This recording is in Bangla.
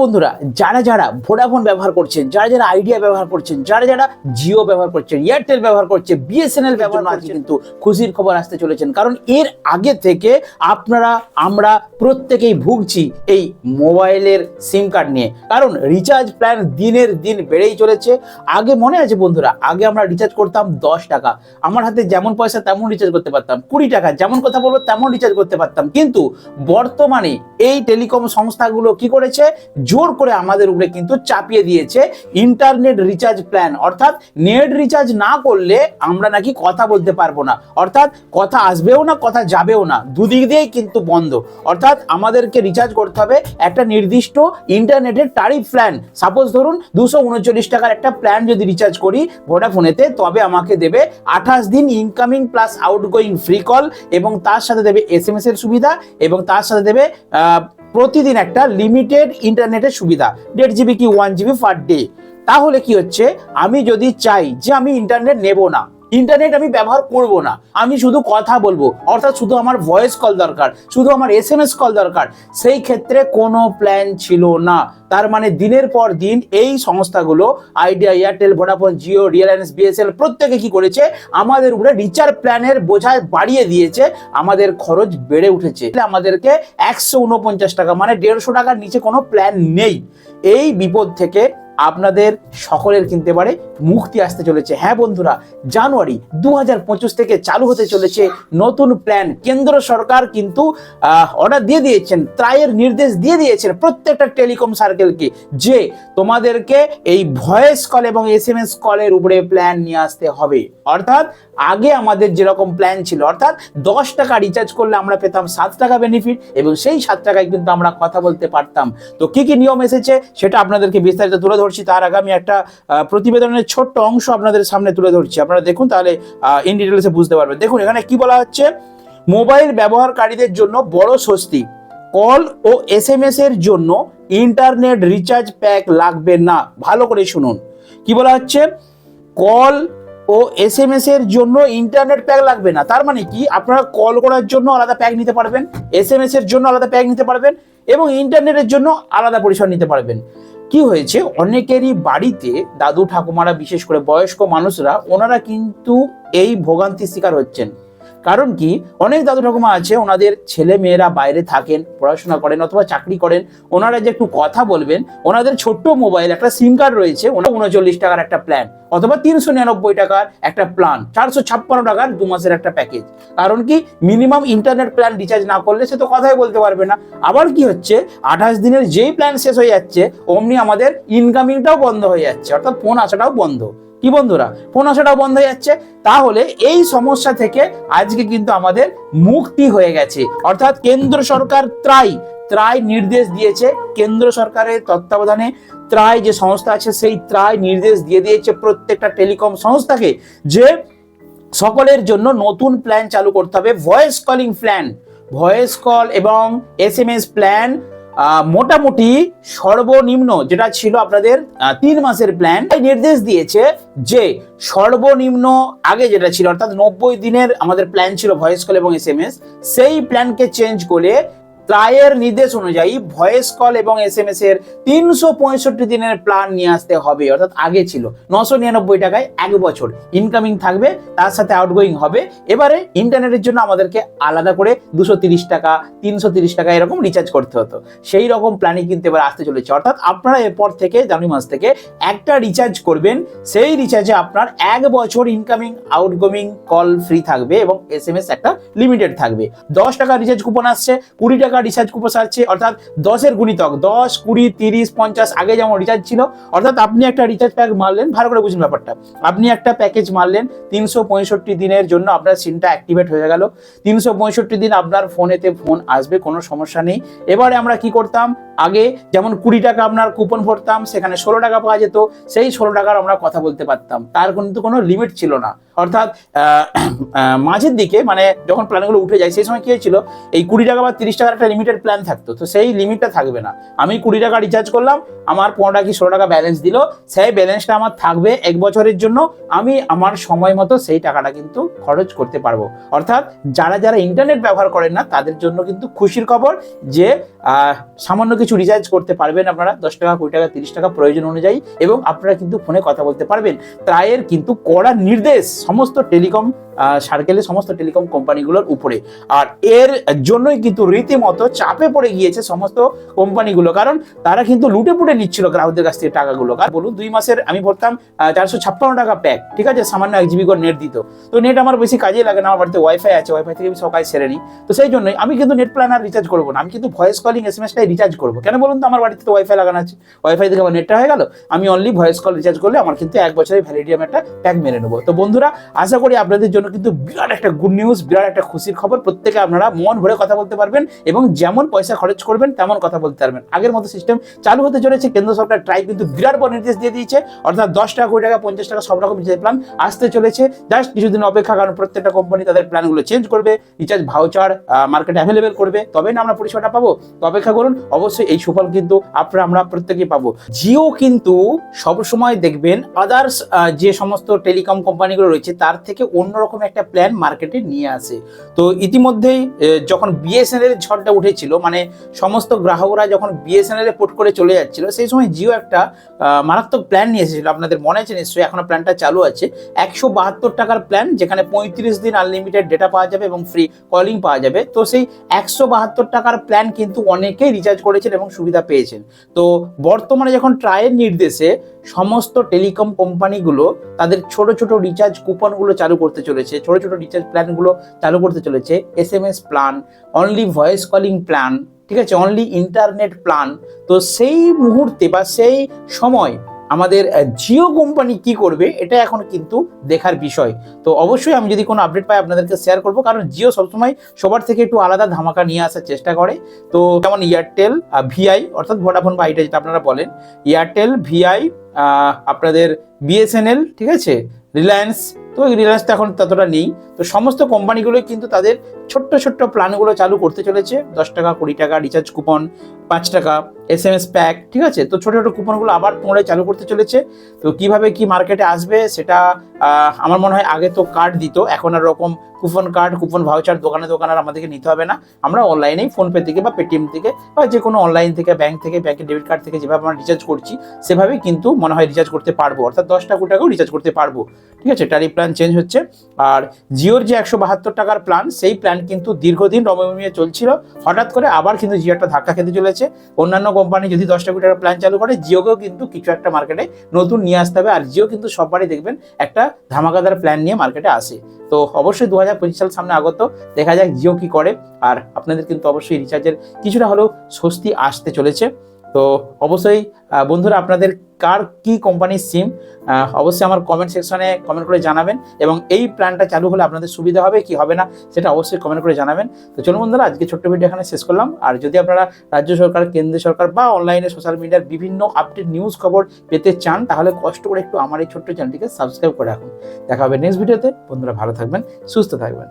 বন্ধুরা, যারা যারা ভোডাফোন ব্যবহার করছেন, যারা যারা আইডিয়া ব্যবহার করছেন, যারা যারা জিও ব্যবহার করছেন, এয়ারটেল ব্যবহার করছে, বিএসএনএল ব্যবহার করছে, কিন্তু খুশির খবর আসতে চলেছেন। কারণ এর আগে থেকে আমরা প্রত্যেকেই ভুগছি এই মোবাইলের সিম কার্ড নিয়ে। কারণ রিচার্জ প্ল্যান দিনের দিন বেড়েই চলেছে। আগে মনে আছে বন্ধুরা, আগে আমরা রিচার্জ করতাম 10 টাকা, আমার হাতে যেমন পয়সা তেমন রিচার্জ করতে পারতাম। 20 টাকা, যেমন কথা বলবো তেমন রিচার্জ করতে পারতাম। কিন্তু বর্তমানে এই টেলিকম সংস্থাগুলো কি করেছে, জোর করে আমাদের উপরে কিন্তু চাপিয়ে দিয়েছে ইন্টারনেট রিচার্জ প্ল্যান। অর্থাৎ নেট রিচার্জ না করলে আমরা নাকি কথা বলতে পারবো না, অর্থাৎ কথা আসবেও না, কথা যাবেও না, দুদিক দিয়েই কিন্তু বন্ধ। অর্থাৎ আমাদেরকে রিচার্জ করতে হবে একটা নির্দিষ্ট ইন্টারনেটের ট্যারিফ প্ল্যান। সাপোজ ধরুন 239 টাকার একটা প্ল্যান যদি রিচার্জ করি ভোডাফোনেতে, তবে আমাকে দেবে 28 দিন incoming plus outgoing free call, এবং তার সাথে দেবে এসএমএস এর সুবিধা, এবং তার সাথে দেবে প্রতিদিন একটা লিমিটেড ইন্টারনেটের সুবিধা, 1.5 GB কি 1 GB পার ডে। তাহলে কি হচ্ছে, আমি যদি চাই যে আমি ইন্টারনেট নেব না, ইন্টারনেট আমি ব্যবহার করব না, আমি শুধু কথা বলবো, অর্থাৎ শুধু আমার ভয়েস কল দরকার, শুধু আমার এসএমএস কল দরকার, সেই ক্ষেত্রে কোনো প্ল্যান ছিল না। তার মানে দিনের পর দিন এই সংস্থাগুলো idea, Airtel, Vodafone, Jio, Reliance, BSNL প্রত্যেকে কি করেছে, আমাদের উপরে রিচার্জ প্ল্যানের বোঝা বাড়িয়ে দিয়েছে, আমাদের খরচ বেড়ে উঠেছে। আমাদেরকে 149 টাকা মানে 150 টাকার নিচে কোনো প্ল্যান নেই। এই বিপদ থেকে আপনাদের সকলের কিনতে পারে মুক্তি আসতে চলেছে। হ্যাঁ বন্ধুরা, জানুয়ারি 2025 থেকে চালু হতে চলেছে নতুন প্ল্যান। কেন্দ্র সরকার কিন্তু অর্ডার দিয়ে দিয়েছেন, ত্রায়ের নির্দেশ দিয়ে দিয়েছেন প্রত্যেকটা টেলিকম সার্কেলকে, যে তোমাদেরকে এই ভয়েস কল এবং এসএমএস কলের উপরে প্ল্যান নিয়ে আসতে হবে। অর্থাৎ আগে আমাদের যেরকম প্ল্যান ছিল, অর্থাৎ 10 টাকা রিচার্জ করলে আমরা পেতাম 7 টাকা বেনিফিট, এবং সেই 7 টাকায় কিন্তু আমরা কথা বলতে পারতাম। তো কি কি নিয়ম এসেছে সেটা আপনাদেরকে বিস্তারিত তুলে ধরছি। তার আগে আমি একটা প্রতিবেদনের ছোট্ট অংশ আপনাদের সামনে তুলে ধরছি, আপনারা দেখুন, তাহলে ইন ডিটেলসে বুঝতে পারবেন। দেখুন এখানে কি বলা হচ্ছে, মোবাইল ব্যবহারকারীদের জন্য বড় স্বস্তি, কল ও এসএমএস এর জন্য ইন্টারনেট রিচার্জ প্যাক লাগবে না। ভালো করে শুনুন কি বলা হচ্ছে, কল ও এসএমএস এর জন্য ইন্টারনেট প্যাক লাগবে না। তার মানে কি, আপনারা কল করার জন্য আলাদা প্যাক নিতে পারবেন, এসএমএস এর জন্য আলাদা প্যাক নিতে পারবেন, এবং ইন্টারনেটের জন্য আলাদা পরিষেবা নিতে পারবেন। কি হয়েছে, অনেকেরই বাড়িতে দাদু ঠাকুমারা, বিশেষ করে বয়স্ক মানুষরা, ওনারা কিন্তু এই ভোগান্তির শিকার হচ্ছেন। কারণ কি, অনেক দাদু ঠাকুমা আছে, ওনাদের ছেলে মেয়েরা বাইরে থাকেন, পড়াশোনা করেন অথবা চাকরি করেন, ওনারা যে একটু কথা বলবেন, ওনাদের ছোট্ট মোবাইল একটা সিম কার্ড রয়েছে, 39 টাকার একটা প্ল্যান, অথবা 399 টাকার একটা প্ল্যান, 456 টাকার 2 মাসের একটা প্যাকেজ। কারণ কি, মিনিমাম ইন্টারনেট প্ল্যান রিচার্জ না করলে সে তো কথাই বলতে পারবে না। আবার কি হচ্ছে, 28 দিনের যেই প্ল্যান শেষ হয়ে যাচ্ছে, অমনি আমাদের ইনকামিংটাও বন্ধ হয়ে যাচ্ছে, অর্থাৎ ফোন আসাটাও বন্ধ। কি বন্ধুরা, ফোন আসাটাও বন্ধ হয়ে যাচ্ছে। তাহলে এই সমস্যা থেকে আজকে কিন্তু আমাদের মুক্তি হয়ে গেছে। অর্থাৎ কেন্দ্র সরকার ত্রাই নির্দেশ দিয়েছে, কেন্দ্র সরকারের তত্ত্বাবধানে ত্রাই যে সংস্থা আছে, সেই ত্রাই নির্দেশ দিয়ে দিয়েছে প্রত্যেকটা টেলিকম সংস্থাকে, যে সকলের জন্য নতুন প্ল্যান চালু করতে হবে। Voice calling plan, voice call এবং এসএমএস প্ল্যান মোটামুটি সর্বনিম্ন যেটা ছিল আপনাদের 3 মাসের প্ল্যান, নির্দেশ দিয়েছে যে সর্বনিম্ন আগে যেটা ছিল, অর্থাৎ 90 দিনের আমাদের প্ল্যান ছিল ভয়েস কল এবং এসএমএস, সেই প্ল্যানকে চেঞ্জ করে ত্রায়ের নির্দেশ অনুযায়ী ভয়েস কল এবং এসএমএস এর 365 দিনের প্ল্যান নিয়ে আসতে হবে। অর্থাৎ আগে ছিল 999 টাকায় 1 বছর ইনকামিং থাকবে, তার সাথে আউটগোয়িং হবে। এবারে ইন্টারনেটের জন্য আমাদেরকে আলাদা করে 230 টাকা, 330 টাকা এরকম রিচার্জ করতে হতো। সেই রকম প্ল্যানই কিন্তু এবার আসতে চলেছে। অর্থাৎ আপনারা এরপর থেকে জানুয়ারি মাস থেকে একটা রিচার্জ করবেন, সেই রিচার্জে আপনার 1 বছর ইনকামিং আউটগোয়িং কল ফ্রি থাকবে, এবং এসএমএস একটা লিমিটেড থাকবে। 10 টাকা রিচার্জ কুপন আসছে, 20 টাকা রিচার্জ কুপন আসছে, অর্থাৎ 10-এর গুণিতক 10, 20, 30, 50 আগে যেমন রিচার্জ ছিল। অর্থাৎ আপনি একটা রিচার্জ প্যাক মারলেন, ভালো করে বুঝুন ব্যাপারটা, আপনি একটা প্যাকেজ মারলেন, 365 দিনের জন্য আপনার সিমটা অ্যাক্টিভেট হয়ে গেল। 365 দিন আপনার ফোনেতে ফোন আসবে, কোনো সমস্যা নেই। এবারে আমরা কি করতাম, আগে যেমন 20 টাকা আপনার কুপন ভরতাম, সেখানে 16 টাকা পাওয়া যেত, সেই 16 টাকার আমরা কথা বলতে পারতাম, তার কিন্তু কোনো লিমিট ছিল না। অর্থাৎ মাঝের দিকে মানে যখন প্ল্যানগুলো উঠে যায়, সেই সময় কি হয়েছিল, এই 20 টাকা বা 30 টাকার একটা লিমিটেড প্ল্যান থাকতো, তো সেই লিমিটটা থাকবে না। আমি 20 টাকা রিচার্জ করলাম, আমার 15 টাকা কি 16 টাকা ব্যালেন্স দিল, সেই ব্যালেন্সটা আমার থাকবে 1 বছরের জন্য, আমি আমার সময় মতো সেই টাকাটা কিন্তু খরচ করতে পারবো। অর্থাৎ যারা যারা ইন্টারনেট ব্যবহার করেন না, তাদের জন্য কিন্তু খুশির খবর যে সামান্য কিছু রিচার্জ করতে পারবেন আপনারা 10 টাকা 20 টাকা 30 টাকা প্রয়োজন অনুযায়ী, এবং আপনারা কিন্তু ফোনে কথা বলতে পারবেন। ট্রাইয়ের কিন্তু কড়া নির্দেশ সমস্ত টেলিকম সার্কেলে, সমস্ত টেলিকম কোম্পানিগুলোর উপরে। আর এর জন্যই কিন্তু রীতিমতো চাপে পড়ে গিয়েছে সমস্ত কোম্পানিগুলো, কারণ তারা কিন্তু লুটে পুটে নিচ্ছিল গ্রাহকদের কাছ থেকে টাকাগুলো। আর বলুন 2 মাসের আমি ভরতাম 456 টাকা প্যাক, ঠিক আছে, সামান্য 1 জিবি করে নেট দিত। তো নেট আমার বেশি কাজে লাগে না, আমার বাড়িতে ওয়াইফাই আছে, ওয়াইফাই থেকে আমি সব কাজ সেরে নিই। তো সেই জন্যই আমি কিন্তু নেট প্ল্যান আর রিচার্জ করবো না, আমি কিন্তু ভয়েস কলিং এসএমএসটাই রিচার্জ করবো। কেন বলুন তো, আমার বাড়িতে তো ওয়াইফাই লাগানো আছে, ওয়াইফাই থেকে আমার নেটটা হয়ে গেল, আমি অনলি ভয়েস কল রিচার্জ করলে আমার কিন্তু 1 বছরের ভ্যালিডিটি আমি একটা প্যাক মেরে নেবো। তো বন্ধুরা, আশা করি আপনাদের জন্য কিন্তু বিরাট একটা গুড নিউজ, বিরাট একটা খুশির খবর। প্রত্যেকে আপনারা মন ভরে কথা বলতে পারবেন এবং যেমন পয়সা খরচ করবেন তেমন কথা বলতে পারবেন। আগের মতো সিস্টেম চালু হতে চলেছে। কেন্দ্র সরকার ট্রাই কিন্তু বিরাট বড় নির্দেশ দিয়ে দিয়েছে, অর্থাৎ 10 টাকা 20 টাকা 50 টাকা সব রকম রিচার্জ প্ল্যান আসতে চলেছে। জাস্ট কিছুদিন অপেক্ষা, কারণ প্রত্যেকটা কোম্পানি তাদের প্ল্যানগুলো চেঞ্জ করবে, রিচার্জ ভাউচার মার্কেটে অ্যাভেলেবেল করবে, তবে না আমরা পরিষেবাটা পাবো। তো অপেক্ষা করুন, অবশ্যই এই সুফল কিন্তু আমরা প্রত্যেকেই পাবো। জিও কিন্তু সবসময় দেখবেন আদার্স যে সমস্ত টেলিকম কোম্পানিগুলো রয়েছে তার থেকে অন্যরকম একটা প্ল্যান মার্কেটে নিয়ে আসে। তো ইতিমধ্যেই যখন বিএসএনএল ঝড়টা উঠেছিল, মানে সমস্ত গ্রাহকরা যখন বিএসএনএল এ পোর্ট করে চলে যাচ্ছিল, সেই সময় জিও একটা মারাত্মক প্ল্যান নিয়ে এসেছিল। আপনাদের মনে আছে নিশ্চয়ই, এখনো প্ল্যানটা চালু আছে। 172 টাকার প্ল্যান, যেখানে 35 দিন আনলিমিটেড ডেটা পাওয়া যাবে এবং ফ্রি কলিং পাওয়া যাবে। তো সেই 172 টাকার প্ল্যান কিন্তু অনেকেই রিচার্জ করেছেন এবং সুবিধা পেয়েছেন। তো বর্তমানে যখন ট্রায়ের নির্দেশে সমস্ত টেলিকম কোম্পানিগুলো তাদের ছোট ছোট রিচার্জ কুপনগুলো চালু করতে চলেছে, ছোট ছোট রিচার্জ প্ল্যানগুলো চালু করতে চলেছে, SMS plan, only voice calling plan, ঠিক আছে, অনলি ইন্টারনেট প্ল্যান। তো সেই মুহূর্তে বা সেই সময় আমাদের জিও কোম্পানি কি করবে, এটা এখন কিন্তু দেখার বিষয়। তো অবশ্যই আমি যদি কোনো আপডেট পাই আপনাদেরকে শেয়ার করবো, কারণ জিও সবসময় সবার থেকে একটু আলাদা ধামাকা নিয়ে আসার চেষ্টা করে। তো যেমন এয়ারটেল ভিআই, অর্থাৎ ভোডাফোন বা আইডিয়া যেটা আপনারা বলেন, এয়ারটেল ভিআই, আপনাদের বিএসএনএল, ঠিক আছে, রিলায়েন্স। তো এই রিলায়েন্স তো এখন ততটা নেই। তো সমস্ত কোম্পানিগুলোই কিন্তু তাদের ছোট্ট ছোট্ট প্ল্যানগুলো চালু করতে চলেছে। 10 টাকা 20 টাকা রিচার্জ কুপন, 5 টাকা এসএমএস প্যাক, ঠিক আছে। তো ছোট ছোট কুপনগুলো আবার পুনরায় চালু করতে চলেছে। তো কিভাবে কি মার্কেটে আসবে সেটা আমার মনে হয়, আগে তো কার্ড দিত, এখন আর রকম কুপন কার্ড, কুপন ভাউচার দোকানে আর আমাদেরকে নিতে হবে না। আমরা অনলাইনেই ফোনপে থেকে বা পেটিএম থেকে বা যে কোনো অনলাইন থেকে, ব্যাংকের ডেবিট কার্ড থেকে যেভাবে আমরা রিচার্জ করছি সেভাবেই কিন্তু মনে হয় রিচার্জ করতে পারবো, অর্থাৎ 10 টাকা 20 টাকাও রিচার্জ করতে পারবো, ঠিক আছে। ট্যারিফ প্ল্যান চেঞ্জ হচ্ছে। আর জিওর যে 172 টাকার প্ল্যান, সেই প্ল্যান কিন্তু দীর্ঘদিন রমরমিয়ে চলছিল, হঠাৎ করে আবার কিন্তু জিও একটা ধাক্কা খেতে চলেছে। অন্যান্য কোম্পানি যদি 10 টাকা 20 টাকার প্ল্যান চালু করে, জিওকেও কিন্তু কিছু একটা মার্কেটে নতুন নিয়ে আসতে হবে। আর জিও কিন্তু সববারই দেখবেন একটা ধামাকাদার প্ল্যান নিয়ে মার্কেটে আসে। তো অবশ্যই 2025 সাল সামনে আগত, দেখা যাক জিও কি করে। আর আপনাদের কিন্তু অবশ্যই রিচার্জের কিছুটা হলেও স্বস্তি আসতে চলেছে। তো অবশ্যই বন্ধুরা, আপনাদের কার কি কোম্পানির সিম অবশ্যই আমার কমেন্ট সেকশনে কমেন্ট করে জানাবেন, এবং এই প্ল্যানটা চালু হলে আপনাদের সুবিধা হবে কি হবে না সেটা অবশ্যই কমেন্ট করে জানাবেন। তো চলুন বন্ধুরা, আজকে ছোট্ট ভিডিও এখানে শেষ করলাম। আর যদি আপনারা রাজ্য সরকার, কেন্দ্র সরকার বা অনলাইনে সোশ্যাল মিডিয়ার বিভিন্ন আপডেট নিউজ খবর পেতে চান, তাহলে কষ্ট করে একটু আমার এই ছোট্ট চ্যানেলটিকে সাবস্ক্রাইব করে রাখুন। দেখা হবে নেক্সট ভিডিওতে। বন্ধুরা ভালো থাকবেন, সুস্থ থাকবেন।